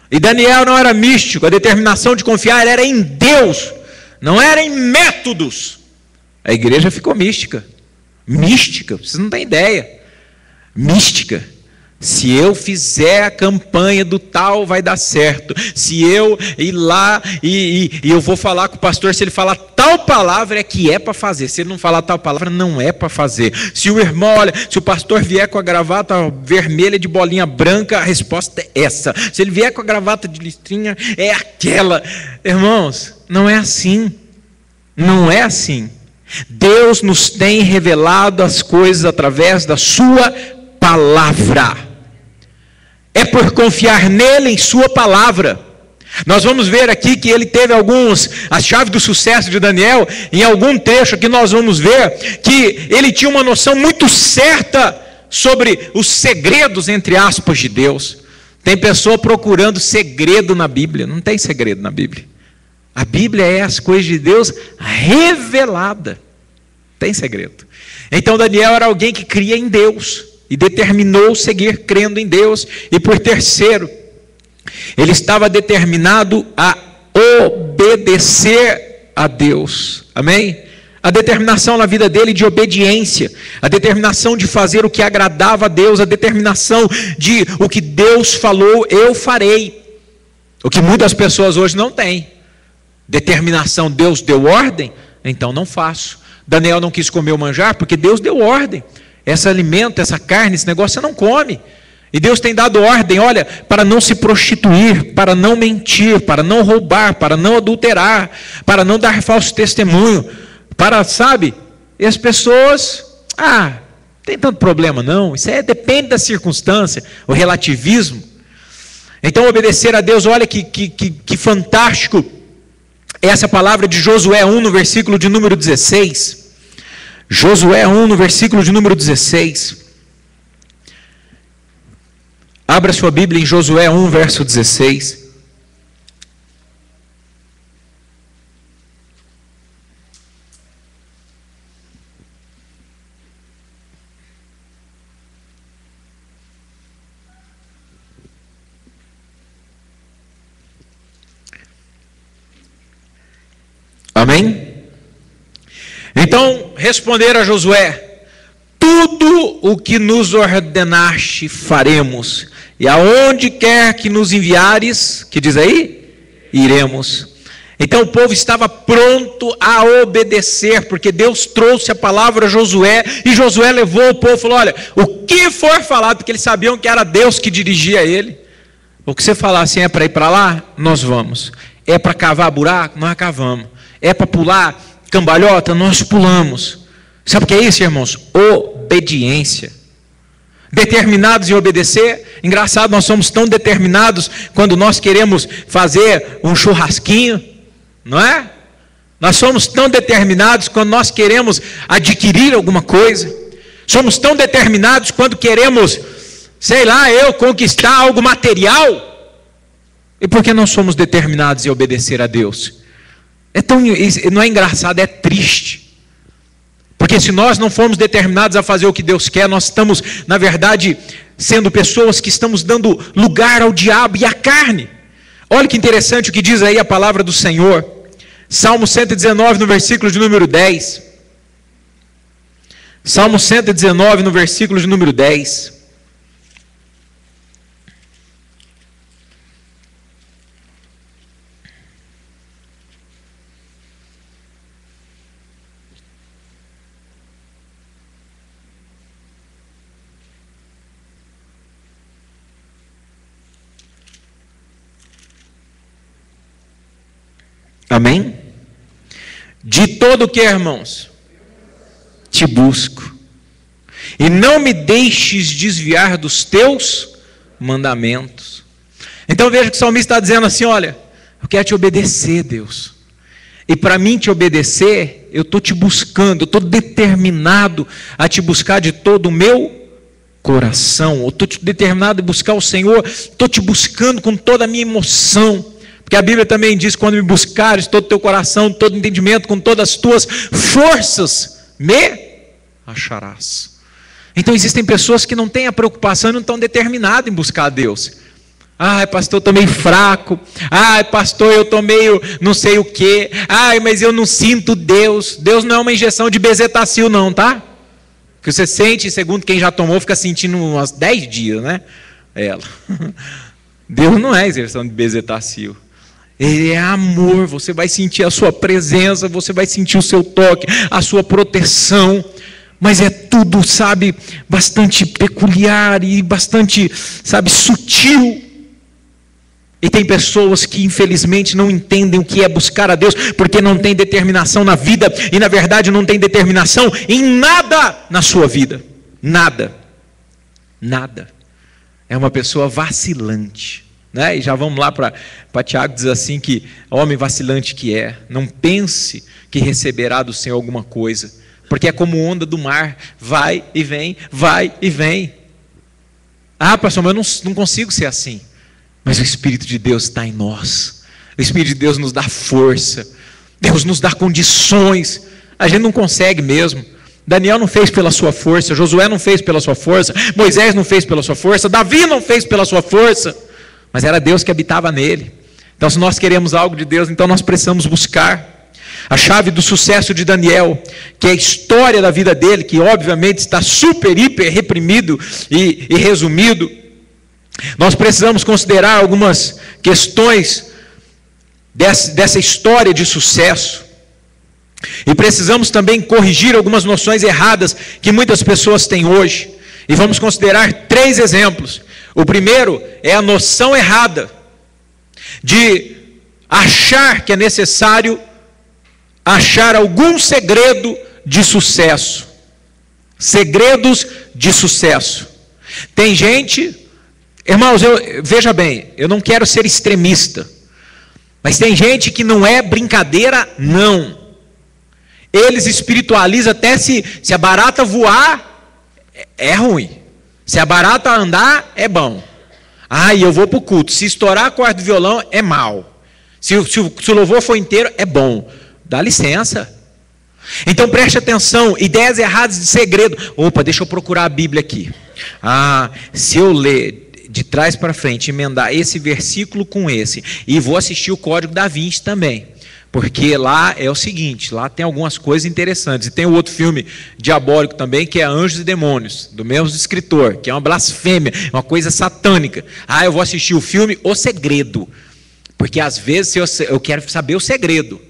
e Daniel não era místico. A determinação de confiar era em Deus, não era em métodos. A igreja ficou mística, vocês não têm ideia, mística. Se eu fizer a campanha do tal, vai dar certo. Se eu ir lá e eu vou falar com o pastor, se ele falar tal palavra, é que é para fazer. Se ele não falar tal palavra, não é para fazer. Se o irmão, se o pastor vier com a gravata vermelha de bolinha branca, a resposta é essa. Se ele vier com a gravata de listrinha, é aquela. Irmãos, não é assim. Não é assim. Deus nos tem revelado as coisas através da sua palavra. É por confiar nele, em sua palavra. Nós vamos ver aqui que ele teve a chave do sucesso de Daniel, em algum trecho aqui nós vamos ver que ele tinha uma noção muito certa sobre os segredos, entre aspas, de Deus. Tem pessoa procurando segredo na Bíblia. Não tem segredo na Bíblia. A Bíblia é as coisas de Deus revelada. Tem segredo. Então Daniel era alguém que cria em Deus e determinou seguir crendo em Deus. E por terceiro, ele estava determinado a obedecer a Deus. Amém? A determinação na vida dele de obediência, a determinação de fazer o que agradava a Deus, a determinação de o que Deus falou, eu farei. O que muitas pessoas hoje não têm. Determinação, Deus deu ordem, então não faço. Daniel não quis comer o manjar porque Deus deu ordem. Esse alimento, essa carne, esse negócio você não come. E Deus tem dado ordem, olha, para não se prostituir, para não mentir, para não roubar, para não adulterar, para não dar falso testemunho, para, sabe, e as pessoas, não tem tanto problema não, isso depende da circunstância, o relativismo. Então obedecer a Deus, olha que fantástico, essa palavra de Josué 1 no versículo de número 16, Josué 1 no versículo de número 16, abra sua Bíblia em Josué 1, verso 16. Amém? Então, responderam a Josué: tudo o que nos ordenaste faremos, e aonde quer que nos enviares, que diz aí? Iremos. Então o povo estava pronto a obedecer, porque Deus trouxe a palavra a Josué, e Josué levou o povo e falou: olha, o que for falado, porque eles sabiam que era Deus que dirigia ele, o que você falar assim, é para ir para lá, nós vamos. É para cavar buraco, nós cavamos. É para pular cambalhota, nós pulamos. Sabe o que é isso, irmãos? Obediência. Determinados em obedecer. Engraçado, nós somos tão determinados quando nós queremos fazer um churrasquinho, não é? Nós somos tão determinados quando nós queremos adquirir alguma coisa. Somos tão determinados quando queremos, conquistar algo material. E por que não somos determinados em obedecer a Deus? Não é engraçado, é triste. Porque se nós não formos determinados a fazer o que Deus quer, nós estamos, na verdade, sendo pessoas que estamos dando lugar ao diabo e à carne. Olha que interessante o que diz aí a palavra do Senhor. Salmo 119, no versículo de número 10. Salmo 119, no versículo de número 10. Amém? De todo o que, irmãos? Te busco. E não me deixes desviar dos teus mandamentos. Então veja que o salmista está dizendo assim: olha, eu quero te obedecer, Deus. E para mim te obedecer, eu estou te buscando, eu estou determinado a te buscar de todo o meu coração. Eu estou determinado a buscar o Senhor, estou te buscando com toda a minha emoção. Porque a Bíblia também diz: quando me buscares todo o teu coração, todo o entendimento, com todas as tuas forças, me acharás. Então existem pessoas que não têm a preocupação e não estão determinadas em buscar a Deus. Pastor, eu estou meio fraco. Pastor, eu estou meio não sei o quê. Mas eu não sinto Deus. Deus não é uma injeção de bezetacil não, tá? Que você sente, segundo quem já tomou, fica sentindo uns 10 dias, né? Deus não é injeção de bezetacil. Ele é amor, você vai sentir a sua presença, você vai sentir o seu toque, a sua proteção, mas é tudo, bastante peculiar e bastante, sutil. E tem pessoas que infelizmente não entendem o que é buscar a Deus, porque não tem determinação na vida, e na verdade não tem determinação em nada na sua vida, nada, é uma pessoa vacilante. E já vamos lá para Tiago dizer assim, que homem vacilante que é, não pense que receberá do Senhor alguma coisa, porque é como onda do mar, vai e vem, vai e vem. Pastor, mas eu não consigo ser assim. Mas o Espírito de Deus está em nós, o Espírito de Deus nos dá força, Deus nos dá condições, a gente não consegue mesmo. Daniel não fez pela sua força, Josué não fez pela sua força, Moisés não fez pela sua força, Davi não fez pela sua força, mas era Deus que habitava nele. Então se nós queremos algo de Deus, então nós precisamos buscar. A chave do sucesso de Daniel, que é a história da vida dele, que obviamente está super, hiper reprimido e resumido, nós precisamos considerar algumas questões dessa história de sucesso. E precisamos também corrigir algumas noções erradas que muitas pessoas têm hoje. E vamos considerar 3 exemplos. O primeiro é a noção errada de achar que é necessário achar algum segredo de sucesso. Segredos de sucesso. Tem gente, irmãos, veja bem, eu não quero ser extremista, mas tem gente que não é brincadeira, não. Eles espiritualizam até se a barata voar, é ruim. Se a barata andar, é bom. E eu vou para o culto. Se estourar a corda do violão, é mal. Se o louvor for inteiro, é bom. Dá licença. Então preste atenção, ideias erradas de segredo. Opa, deixa eu procurar a Bíblia aqui. Se eu ler de trás para frente, emendar esse versículo com esse, e vou assistir o Código da Vinci também. Porque lá é o seguinte, lá tem algumas coisas interessantes. E tem o outro filme diabólico também, que é Anjos e Demônios, do mesmo escritor, que é uma blasfêmia, uma coisa satânica. Eu vou assistir o filme O Segredo, porque às vezes eu quero saber o segredo.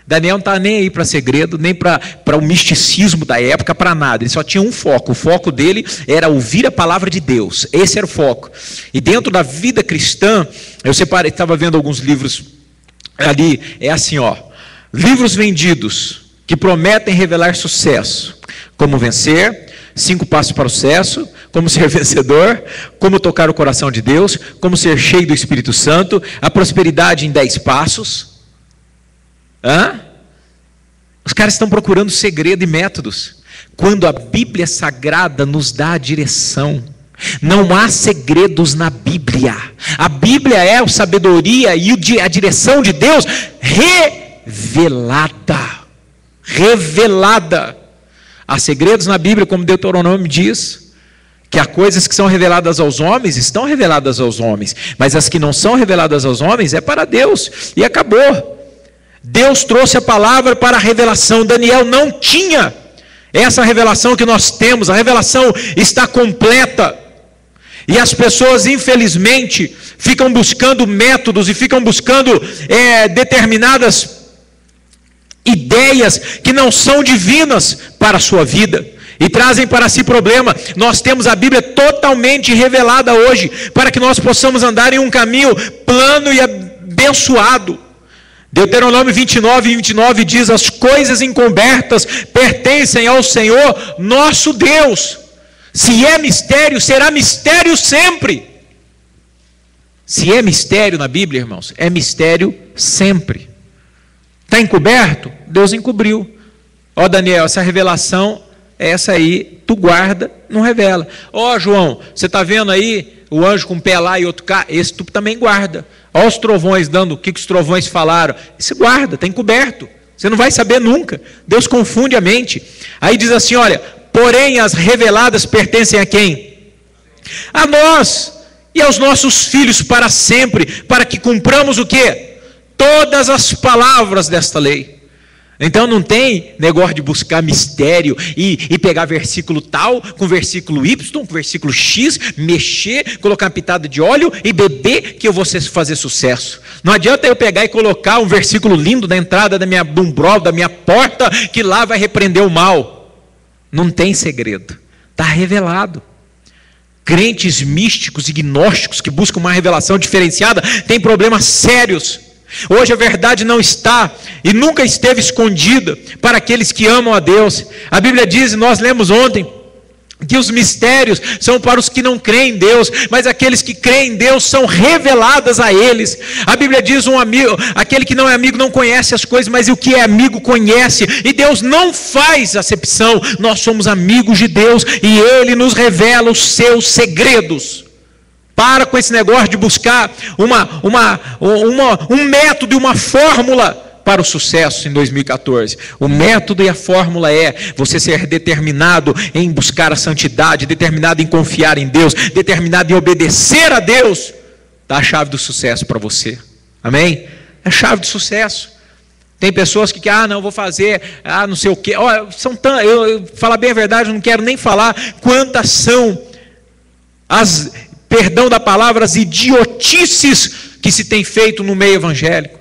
Daniel não está nem aí para segredo, nem para o misticismo da época, para nada. Ele só tinha um foco. O foco dele era ouvir a palavra de Deus. Esse era o foco. E dentro da vida cristã, eu separei, estava vendo alguns livros ali, é assim, livros vendidos que prometem revelar sucesso. Como vencer, 5 passos para o sucesso, como ser vencedor, como tocar o coração de Deus, como ser cheio do Espírito Santo, a prosperidade em 10 passos. Os caras estão procurando segredo e métodos, quando a Bíblia Sagrada nos dá a direção. Não há segredos na Bíblia. A Bíblia é a sabedoria e a direção de Deus revelada. Há segredos na Bíblia, como Deuteronômio diz, que há coisas que são reveladas aos homens, estão reveladas aos homens, mas as que não são reveladas aos homens é para Deus, e acabou. Deus trouxe a palavra para a revelação. Daniel não tinha essa revelação que nós temos. A revelação está completa. E as pessoas, infelizmente, ficam buscando métodos e ficam buscando determinadas ideias que não são divinas para a sua vida. E trazem para si problema. Nós temos a Bíblia totalmente revelada hoje, para que nós possamos andar em um caminho plano e abençoado. Deuteronômio 29 diz: as coisas encobertas pertencem ao Senhor nosso Deus. Se é mistério, será mistério sempre. Se é mistério na Bíblia, irmãos, é mistério sempre. Está encoberto? Deus encobriu. Daniel, essa revelação é essa aí, tu guarda, não revela. João, você está vendo aí o anjo com um pé lá e outro cá? Esse tu também guarda. Os trovões dando, o que os trovões falaram? Isso guarda, está encoberto. Você não vai saber nunca. Deus confunde a mente. Aí diz assim, olha, porém as reveladas pertencem a quem? A nós e aos nossos filhos para sempre, para que cumpramos o quê? Todas as palavras desta lei. Então não tem negócio de buscar mistério e pegar versículo tal, com versículo Y, com versículo X, mexer, colocar uma pitada de óleo e beber que eu vou fazer sucesso. Não adianta eu pegar e colocar um versículo lindo na entrada da minha umbral, da minha porta, que lá vai repreender o mal. Não tem segredo, está revelado. Crentes místicos e gnósticos que buscam uma revelação diferenciada têm problemas sérios. Hoje a verdade não está e nunca esteve escondida para aqueles que amam a Deus. A Bíblia diz, e nós lemos ontem, que os mistérios são para os que não creem em Deus, mas aqueles que creem em Deus são reveladas a eles. A Bíblia diz, aquele que não é amigo não conhece as coisas, mas o que é amigo conhece. E Deus não faz acepção. Nós somos amigos de Deus e Ele nos revela os seus segredos. Para com esse negócio de buscar um método e uma fórmula para o sucesso em 2014. O método e a fórmula é você ser determinado em buscar a santidade, determinado em confiar em Deus, determinado em obedecer a Deus. Dá a chave do sucesso para você. Amém? É a chave do sucesso. Tem pessoas que não vou fazer, não sei o quê. Eu falar bem a verdade, eu não quero nem falar quantas são as... perdão da palavra, as idiotices que se tem feito no meio evangélico.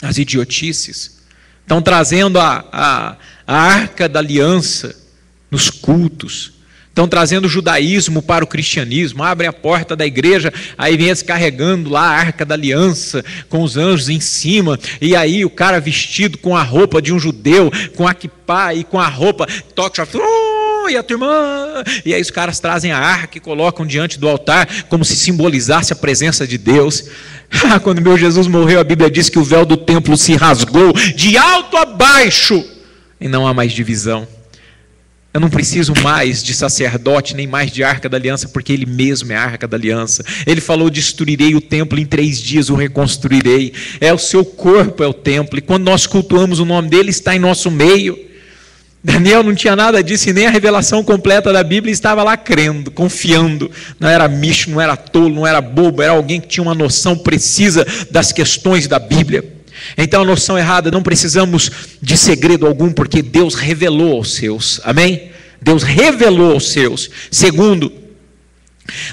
As idiotices. estão trazendo a arca da aliança nos cultos, estão trazendo o judaísmo para o cristianismo, abrem a porta da igreja, aí vem eles carregando lá a arca da aliança, com os anjos em cima, e aí o cara vestido com a roupa de um judeu, com a quipá e com a roupa, toca, e a tua irmã, e aí os caras trazem a arca e colocam diante do altar, como se simbolizasse a presença de Deus. Quando meu Jesus morreu, a Bíblia diz que o véu do templo se rasgou de alto a baixo, e não há mais divisão. Eu não preciso mais de sacerdote, nem mais de arca da aliança, porque Ele mesmo é a arca da aliança. Ele falou: destruirei o templo, em 3 dias o reconstruirei. É o seu corpo, é o templo, e quando nós cultuamos o nome dEle, está em nosso meio. Daniel não tinha nada disso, e nem a revelação completa da Bíblia, estava lá crendo, confiando. Não era micho, não era tolo, não era bobo, era alguém que tinha uma noção precisa das questões da Bíblia. Então a noção errada, não precisamos de segredo algum, porque Deus revelou aos seus, amém? Deus revelou aos seus. Segundo,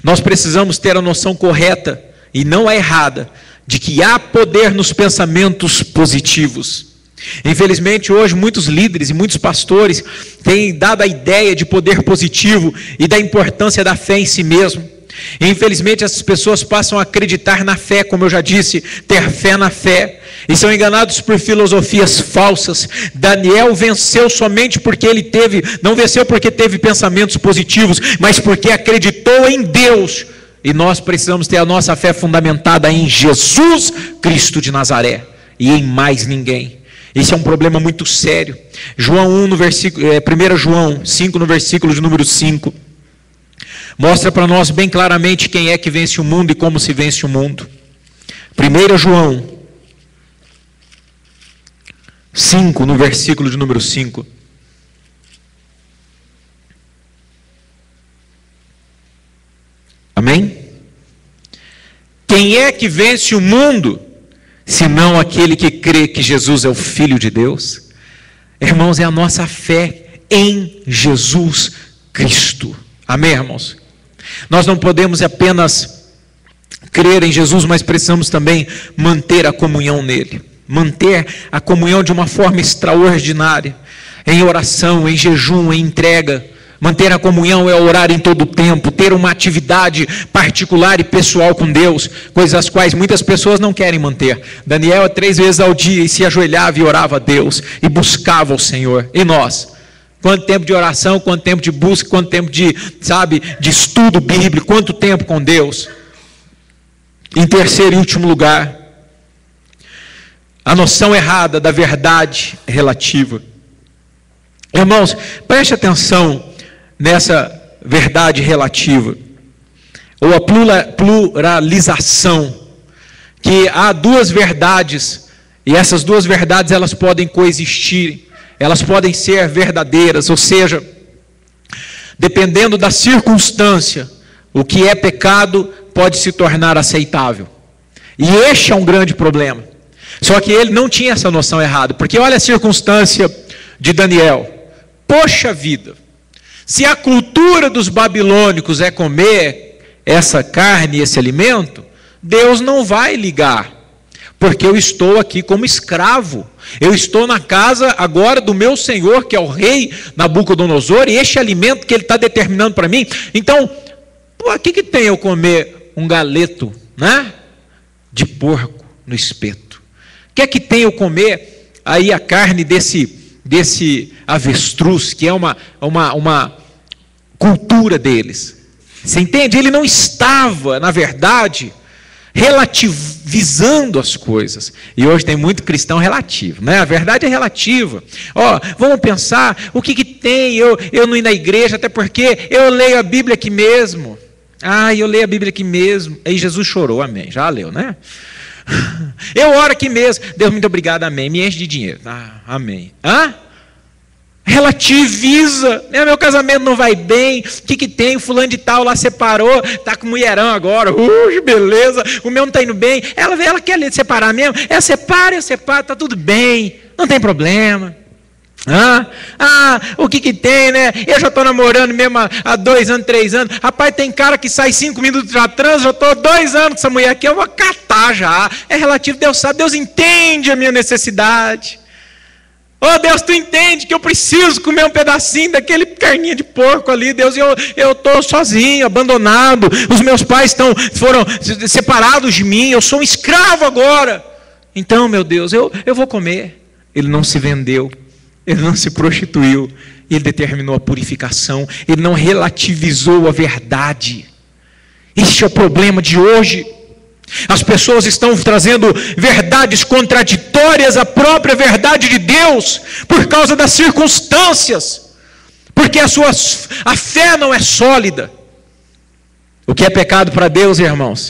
nós precisamos ter a noção correta, e não a errada, de que há poder nos pensamentos positivos. Infelizmente hoje muitos líderes e muitos pastores têm dado a ideia de poder positivo e da importância da fé em si mesmo. E infelizmente essas pessoas passam a acreditar na fé, como eu já disse, ter fé na fé, e são enganados por filosofias falsas. Daniel venceu somente porque não venceu porque teve pensamentos positivos, mas porque acreditou em Deus. E nós precisamos ter a nossa fé fundamentada em Jesus Cristo de Nazaré e em mais ninguém. Esse é um problema muito sério. João 1 no versículo, 1 João 5 no versículo de número 5, mostra para nós bem claramente quem é que vence o mundo e como se vence o mundo. 1 João 5 no versículo de número 5. Amém? Quem é que vence o mundo, senão aquele que crê que Jesus é o Filho de Deus? Irmãos, é a nossa fé em Jesus Cristo. Amém, irmãos? Nós não podemos apenas crer em Jesus, mas precisamos também manter a comunhão nele. Manter a comunhão de uma forma extraordinária, em oração, em jejum, em entrega. Manter a comunhão é orar em todo o tempo, ter uma atividade particular e pessoal com Deus, coisas as quais muitas pessoas não querem manter. Daniel 3 vezes ao dia e se ajoelhava e orava a Deus e buscava o Senhor. E nós? Quanto tempo de oração, quanto tempo de busca, quanto tempo de estudo bíblico, quanto tempo com Deus? Em terceiro e último lugar, a noção errada da verdade relativa. Irmãos, preste atenção nessa verdade relativa, ou a pluralização, que há 2 verdades, e essas 2 verdades elas podem coexistir, elas podem ser verdadeiras, ou seja, dependendo da circunstância, o que é pecado pode se tornar aceitável, e este é um grande problema. Só que ele não tinha essa noção errada, porque olha a circunstância de Daniel. Poxa vida, se a cultura dos babilônicos é comer essa carne, esse alimento, Deus não vai ligar, porque eu estou aqui como escravo, eu estou na casa agora do meu Senhor, que é o rei Nabucodonosor, e este alimento que ele está determinando para mim, então, o que tem eu comer um galeto, né, de porco no espeto? O que tem eu comer aí a carne desse avestruz, que é uma cultura deles? Você entende? Ele não estava, na verdade, relativizando as coisas. E hoje tem muito cristão relativo, né? A verdade é relativa. Vamos pensar, o que tem eu não ir na igreja, até porque eu leio a Bíblia aqui mesmo. Eu leio a Bíblia aqui mesmo. Aí Jesus chorou, amém. Já leu, né? Eu oro aqui mesmo. Deus, muito obrigado, amém. Me enche de dinheiro. Amém. Relativiza. Meu casamento não vai bem. O que tem? O fulano de tal lá separou. Está com mulherão agora. Beleza. O meu não está indo bem. Ela quer separar mesmo. Eu separo. Está tudo bem. Não tem problema. O que tem, né? Eu já estou namorando mesmo há 2 anos, 3 anos. Rapaz, tem cara que sai 5 minutos já transa, já estou 2 anos com essa mulher aqui, eu vou catar já. É relativo, Deus sabe, Deus entende a minha necessidade. Oh, Deus, tu entende que eu preciso comer um pedacinho daquele carninha de porco ali, Deus, eu estou sozinho, abandonado, os meus pais foram separados de mim, eu sou um escravo agora. Então, meu Deus, eu vou comer. Ele não se vendeu, ele não se prostituiu, ele determinou a purificação, ele não relativizou a verdade. Este é o problema de hoje. As pessoas estão trazendo verdades contraditórias à própria verdade de Deus, por causa das circunstâncias, porque a fé não é sólida. O que é pecado para Deus, irmãos?